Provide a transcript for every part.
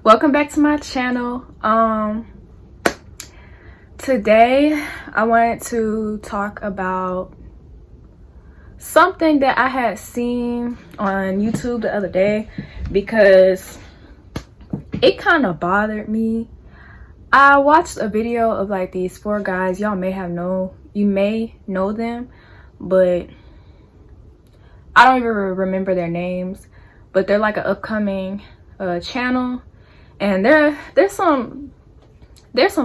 Welcome back to my channel. Today I wanted to talk about something that I had seen on YouTube the other day because it kind of bothered me. I watched a video of like these 4 guys. You may know them, but I don't even remember their names, but they're like an upcoming channel, and there's some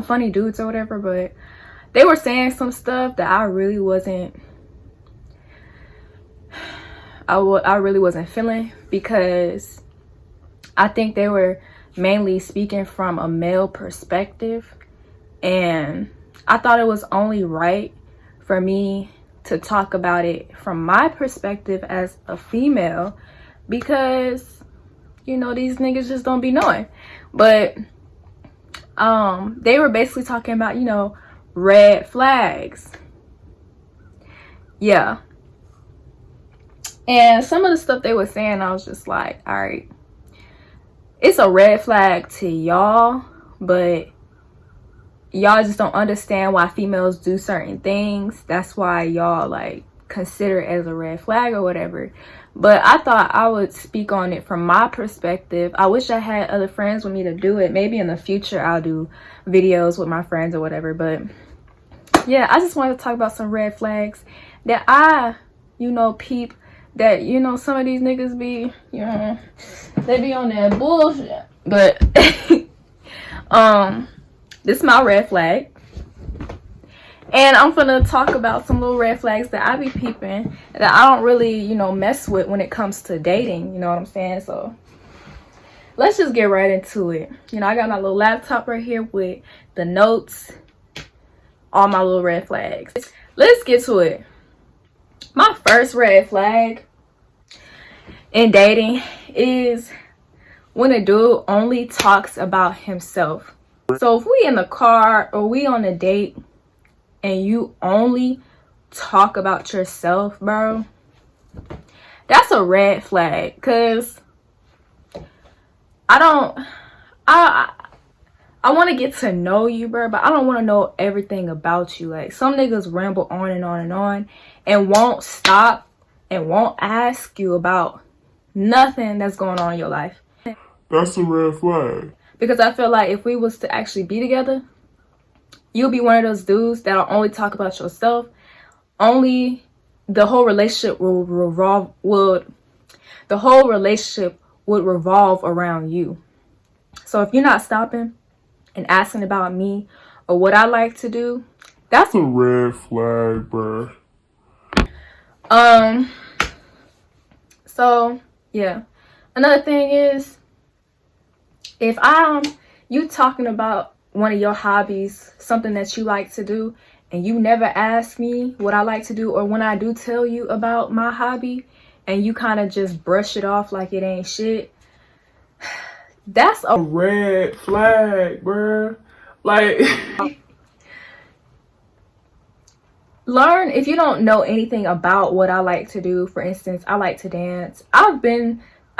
funny dudes or whatever, but they were saying some stuff that I really wasn't feeling, because I think they were mainly speaking from a male perspective, and I thought it was only right for me to talk about it from my perspective as a female, because these niggas just don't be knowing. But they were basically talking about red flags. Yeah. And some of the stuff they were saying, I was just like, all right, it's a red flag to y'all, but y'all just don't understand why females do certain things. That's why y'all like consider it as a red flag or whatever. But I thought I would speak on it from my perspective. I wish I had other friends with me to do it. Maybe in the future I'll do videos with my friends or whatever. But yeah, I just wanted to talk about some red flags that I peep, that some of these niggas be they be on that bullshit. But this is my red flag, and I'm gonna talk about some little red flags that I be peeping that I don't really mess with when it comes to dating. You know what I'm saying? So let's just get right into it. I got my little laptop right here with the notes, all my little red flags. Let's get to it. My first red flag in dating is when a dude only talks about himself. So if we in the car or we on a date and you only talk about yourself, bro, that's a red flag. Because I want to get to know you, bro, but I don't want to know everything about you. Like, some niggas ramble on and on and on and won't stop and won't ask you about nothing that's going on in your life. That's a red flag. Because I feel like if we was to actually be together, you'll be one of those dudes that'll only talk about yourself. The whole relationship would revolve around you. So if you're not stopping and asking about me or what I like to do, that's a red flag, bro. So yeah, another thing is, if you talking about one of your hobbies, something that you like to do, and you never ask me what I like to do, or when I do tell you about my hobby and you kind of just brush it off like it ain't shit, that's a red flag, bro. Like, learn. If you don't know anything about what I like to do, for instance, I like to dance.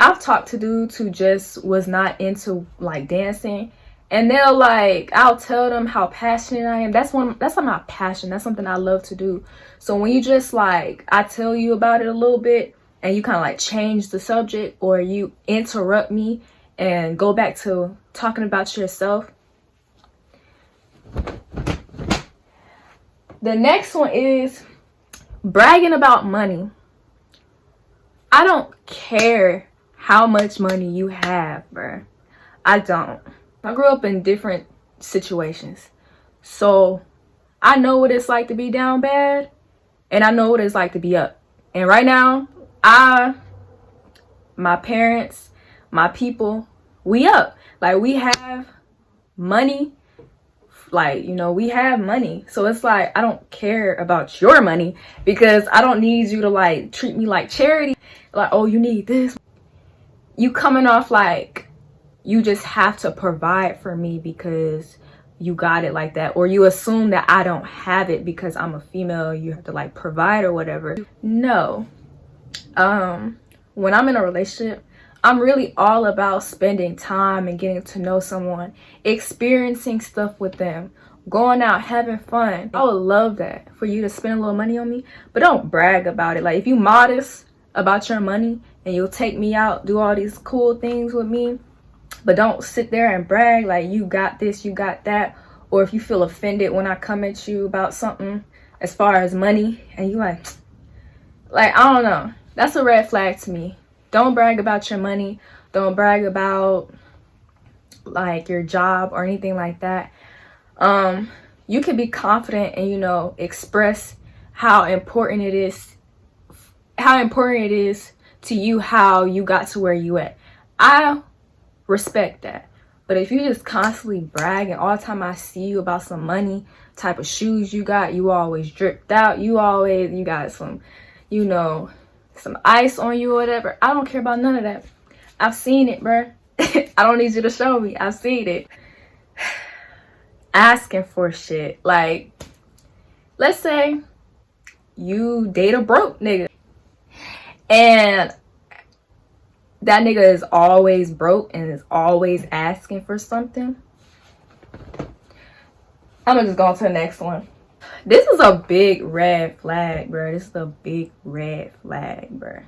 I've talked to dudes who just was not into like dancing, and I'll tell them how passionate I am. That's not my passion. That's something I love to do. So when you just I tell you about it a little bit and you kind of like change the subject, or you interrupt me and go back to talking about yourself. The next one is bragging about money. I don't care how much money you have, bro. I don't. I grew up in different situations, so I know what it's like to be down bad, and I know what it's like to be up. And right now, my parents, my people, we up. Like, we have money. Like, we have money. So it's like, I don't care about your money, because I don't need you to like treat me like charity. Like, oh, you need this. You coming off like you just have to provide for me because you got it like that, or you assume that I don't have it because I'm a female, you have to like provide or whatever. No. When I'm in a relationship, I'm really all about spending time and getting to know someone, experiencing stuff with them, going out, having fun. I would love that for you to spend a little money on me, but don't brag about it. Like, if you modest about your money and you'll take me out, do all these cool things with me, but don't sit there and brag like you got this, you got that. Or if you feel offended when I come at you about something as far as money and you like, I don't know. That's a red flag to me. Don't brag about your money. Don't brag about like your job or anything like that. You can be confident and, you know, express how important it is to you how you got to where you at. I respect that. But if you just constantly brag and all the time I see you about some money, type of shoes you got, you always dripped out, you got some, you know, some ice on you or whatever. I don't care about none of that. I've seen it, bruh. I don't need you to show me. I've seen it. Asking for shit. Like, let's say you date a broke nigga and that nigga is always broke and is always asking for something. I'm gonna just go on to the next one. This is a big red flag, bro. This is a big red flag, bro.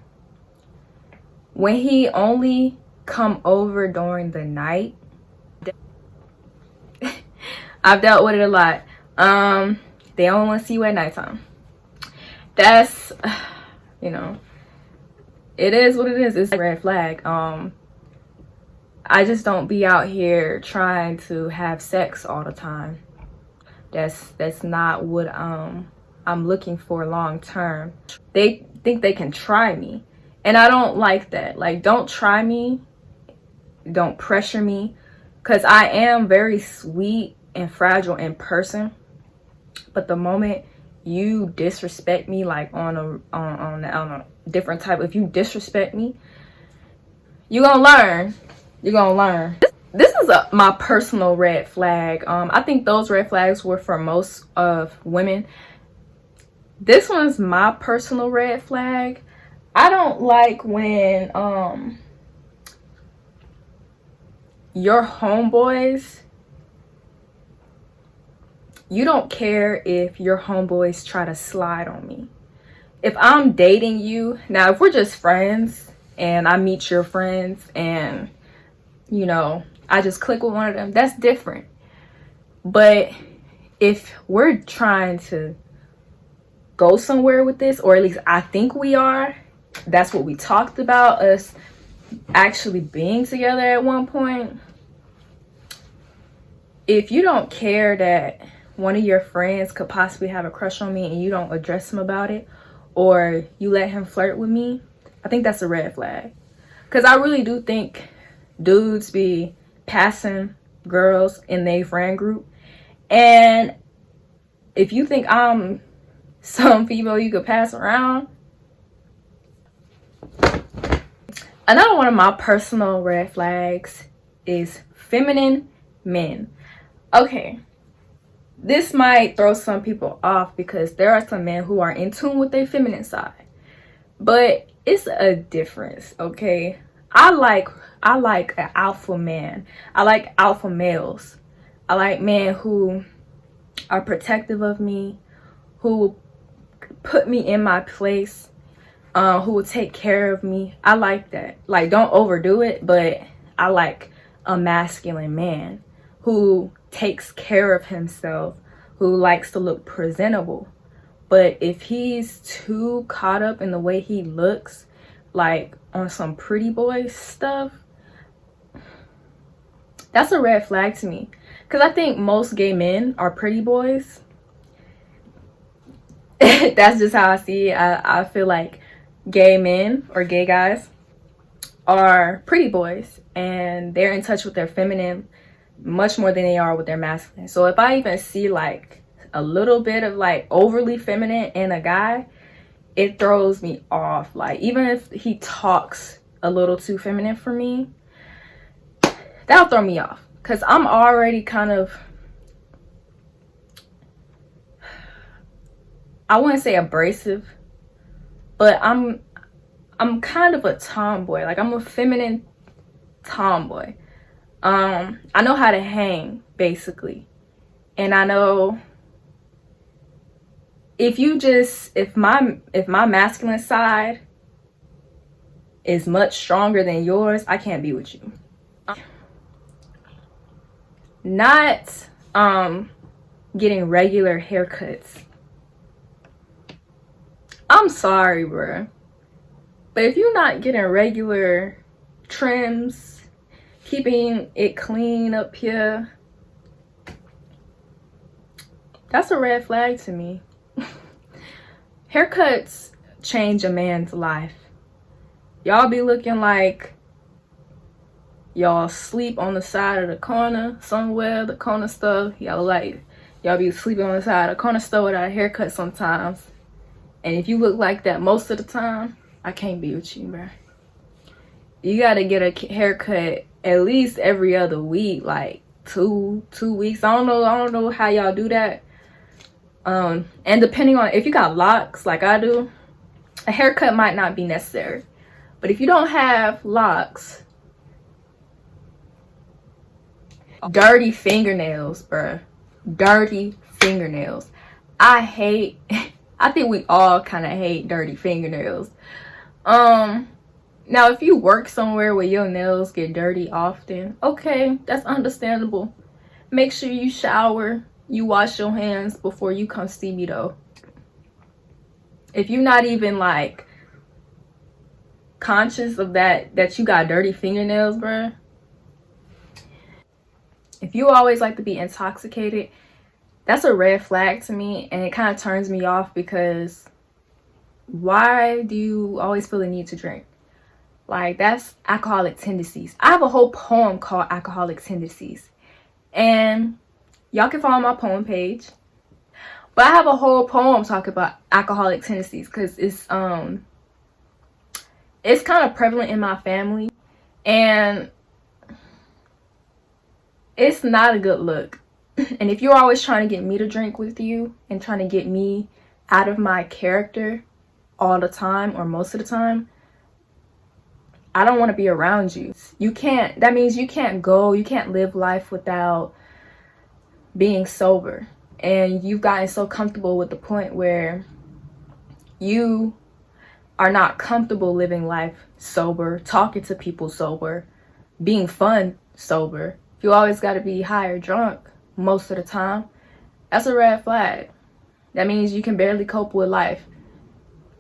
When he only come over during the night. I've dealt with it a lot. They only want to see you at nighttime. That's, you know, it is what it is. It's a red flag. I just don't be out here trying to have sex all the time. That's not what I'm looking for long term. They think they can try me, and I don't like that. Like, don't try me, don't pressure me, because I am very sweet and fragile in person. But the moment you disrespect me, like on a different type, if you disrespect me, you're gonna learn. You're gonna learn. This is my personal red flag. I think those red flags were for most of women. This one's my personal red flag. I don't like when your homeboys, you don't care if your homeboys try to slide on me. If I'm dating you, now if we're just friends and I meet your friends and, you know, I just click with one of them, that's different. But if we're trying to go somewhere with this, or at least I think we are, that's what we talked about, us actually being together at one point. If you don't care that one of your friends could possibly have a crush on me and you don't address him about it, or you let him flirt with me, I think that's a red flag. Because I really do think dudes be passing girls in their friend group. And if you think I'm some female you could pass around. Another one of my personal red flags is feminine men. Okay, this might throw some people off because there are some men who are in tune with their feminine side, but it's a difference. Okay, I like an alpha man. I like alpha males. I like men who are protective of me, who put me in my place, who will take care of me. I like that. Like, don't overdo it, but I like a masculine man who takes care of himself, who likes to look presentable. But if he's too caught up in the way he looks, like on some pretty boy stuff, that's a red flag to me. Because I think most gay men are pretty boys. That's just how I see it. I feel like gay men or gay guys are pretty boys, and they're in touch with their feminine much more than they are with their masculine. So if I even see like a little bit of like overly feminine in a guy, it throws me off. Like, even if he talks a little too feminine for me, that'll throw me off, because I'm already kind of, I wouldn't say abrasive, but I'm I'm kind of a tomboy. Like, I'm a feminine tomboy. I know how to hang, basically. And I know if my masculine side is much stronger than yours, I can't be with you. Not getting regular haircuts. I'm sorry, bruh. But if you're not getting regular trims, keeping it clean up here, that's a red flag to me. Haircuts change a man's life. Y'all be looking like y'all sleep on the side of the corner somewhere, the corner store. Y'all be sleeping on the side of the corner store without a haircut sometimes. And if you look like that most of the time, I can't be with you, bro. You gotta get a haircut at least every other week, like two weeks. I don't know how y'all do that. And depending on if you got locks like I do, a haircut might not be necessary. But if you don't have locks, dirty fingernails, bruh. Dirty fingernails. I think we all kind of hate dirty fingernails. Now if you work somewhere where your nails get dirty often, okay, that's understandable. Make sure you shower, you wash your hands before you come see me though. If you're not even like conscious of that you got dirty fingernails, bruh. If you always like to be intoxicated, that's a red flag to me, and it kind of turns me off because why do you always feel the need to drink? Like, that's alcoholic tendencies. I have a whole poem called Alcoholic Tendencies, and y'all can follow my poem page. But I have a whole poem talking about alcoholic tendencies because it's kind of prevalent in my family, and it's not a good look. And if you're always trying to get me to drink with you and trying to get me out of my character all the time or most of the time, I don't want to be around you. That means you can't live life without being sober. And you've gotten so comfortable with the point where you are not comfortable living life sober, talking to people sober, being fun sober. If you always got to be high or drunk most of the time, that's a red flag. That means you can barely cope with life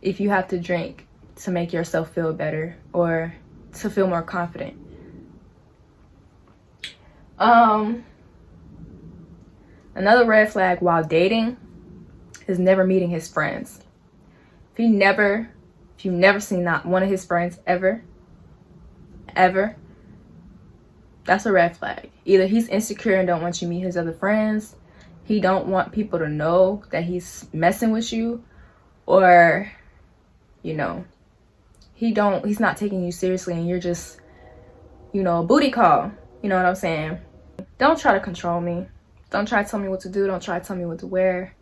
if you have to drink to make yourself feel better or to feel more confident. Another red flag while dating is never meeting his friends. If you've never seen not one of his friends ever, that's a red flag. Either he's insecure and don't want you to meet his other friends, he don't want people to know that he's messing with you, or he's not taking you seriously and you're just, a booty call. You know what I'm saying? Don't try to control me. Don't try to tell me what to do. Don't try to tell me what to wear.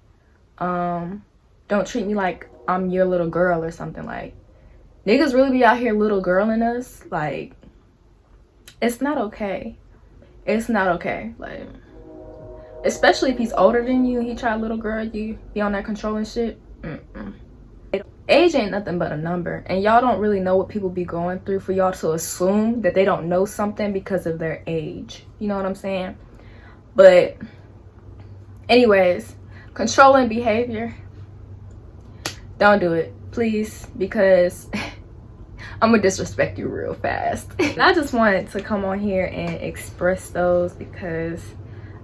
Don't treat me like I'm your little girl or something. Like, niggas really be out here little girling us. Like, it's not okay. It's not okay. Like, especially if he's older than you and he try to little girl you, be on that controlling shit. Age ain't nothing but a number, and y'all don't really know what people be going through for y'all to assume that they don't know something because of their age. You know what I'm saying? But anyways, controlling behavior, don't do it, please, because I'm gonna disrespect you real fast. And I just wanted to come on here and express those because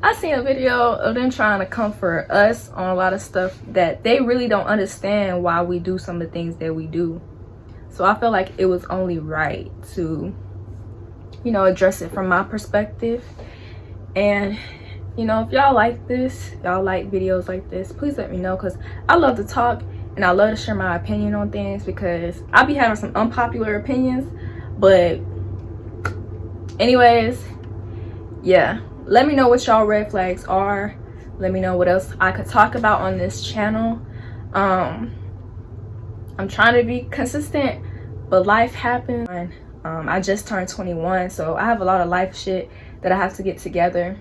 I seen a video of them trying to comfort us on a lot of stuff that they really don't understand why we do some of the things that we do. So I feel like it was only right to, address it from my perspective. And, if y'all like this, y'all like videos like this, please let me know, because I love to talk and I love to share my opinion on things, because I be having some unpopular opinions. But anyways, yeah. Let me know what y'all red flags are. Let me know what else I could talk about on this channel. I'm trying to be consistent, but life happened. I just turned 21, so I have a lot of life shit that I have to get together.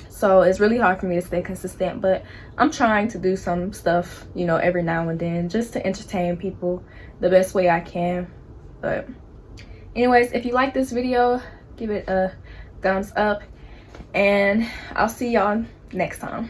So it's really hard for me to stay consistent, but I'm trying to do some stuff, you know, every now and then just to entertain people the best way I can. But anyways, if you like this video, give it a thumbs up, and I'll see y'all next time.